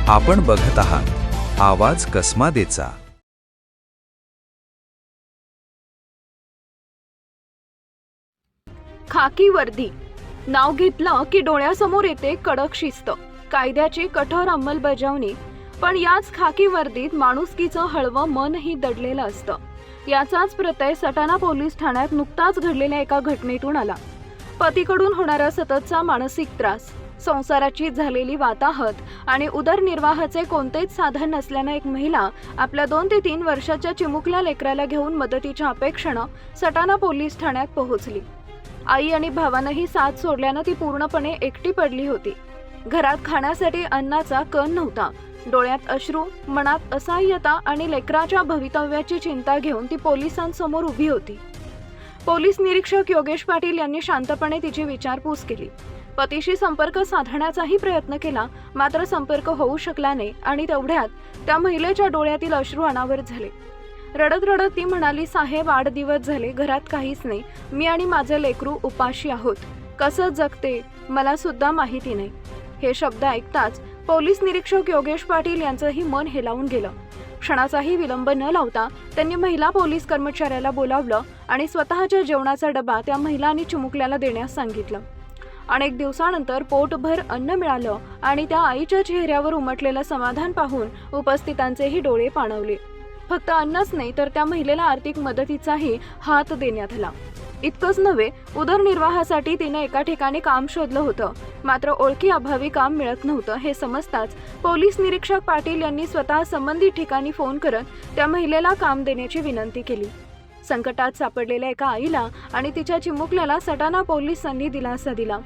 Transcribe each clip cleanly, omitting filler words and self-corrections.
आपण बघत आहात आवाज कसमादेचा। खाकी वर्दी नाव घेतलं की डोळ्यासमोर येते कडक शिस्त, कायद्याची कठोर अंमलबजावणी। पण याच खाकी वर्दीत माणुसकीचं हळवं मनही दडलेलं असतं। याचाच प्रत्यय सटाणा पोलीस ठाण्यात नुकताच घडलेल्या एका घटनेतून आला। पतीकडून होणारा सततचा मानसिक त्रास, संसाराची झालेली वाताहत आणि उदरनिर्वाहाचे कोणतेच साधन नसल्याने एक महिला आपल्या 2 ते 3 वर्षाच्या चिमुकल्या लेकराला घेऊन मदतीच्या अपेक्षेने सटाणा पोलीस ठाण्यात पोहोचली। आई आणि भावानंही साथ सोडल्यानं ती पूर्णपणे एकटी पडली होती। घरात खाण्यासाठी अन्नाचा कण नव्हता। डोळ्यात अश्रू, मनात असहाय्यता आणि लेकराच्या भवितव्याची चिंता घेऊन ती पोलिसांसमोर उभी होती। पोलीस निरीक्षक योगेश पाटील यांनी शांतपणे तिची विचारपूस केली। पतीशी संपर्क साधण्याचाही प्रयत्न केला, मात्र संपर्क होऊ शकला नाही आणि तेवढ्यात त्या महिलेच्या डोळ्यातील अश्रू अनावर झाले। रडत रडत ती म्हणाली, साहेब 8 दिवस झाले घरात काहीच नाही, मी आणि माझे लेकरू उपाशी आहोत, कसं जगते मला सुद्धा माहिती नाही। हे शब्द ऐकताच पोलीस निरीक्षक योगेश पाटील यांचंही मन हेलावून गेलं। क्षणाचाही विलंब न लावता त्यांनी महिला पोलीस कर्मचाऱ्याला बोलावलं आणि स्वतःच्या जेवणाचा डबा त्या महिला आणि चिमुकल्याला देण्यास सांगितलं। अनेक दिवसानंतर पोटभर अन्न मिळालं आणि त्या आईच्या चेहऱ्यावर उमटलेलं समाधान पाहून उपस्थितांचेही डोळे पाणवले। फक्त अन्नच नाही तर त्या महिलेला आर्थिक मदतीचाही हात देण्यात आला। इतकंच नव्हे, उदरनिर्वाहासाठी तिने एका ठिकाणी काम शोधलं होतं, मात्र ओळखी अभावी काम मिळत नव्हतं। हे समजताच पोलीस निरीक्षक पाटील यांनी स्वतः संबंधित ठिकाणी फोन करत त्या महिलेला काम देण्याची विनंती केली। संकटात सापडलेल्या एका आईला आणि तिच्या चिमुकल्याला सटाणा पोलिसांनी दिलासा दिला।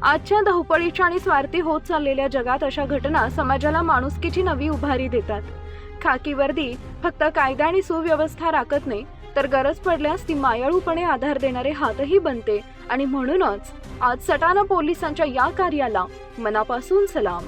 आजच्या धावपळीच्या आणि स्वार्थी होत चाललेल्या जगात अशा घटना समाजाला माणुसकीची नवी उभारी देतात। खाकी वर्दी फक्त कायदा आणि सुव्यवस्था राखत नाही, तर गरज पडल्यास ती मायाळूपणे आधार देणारे हातही बनते। आणि म्हणूनच आज सटाणा पोलिसांच्या या कार्याला मनापासून सलाम।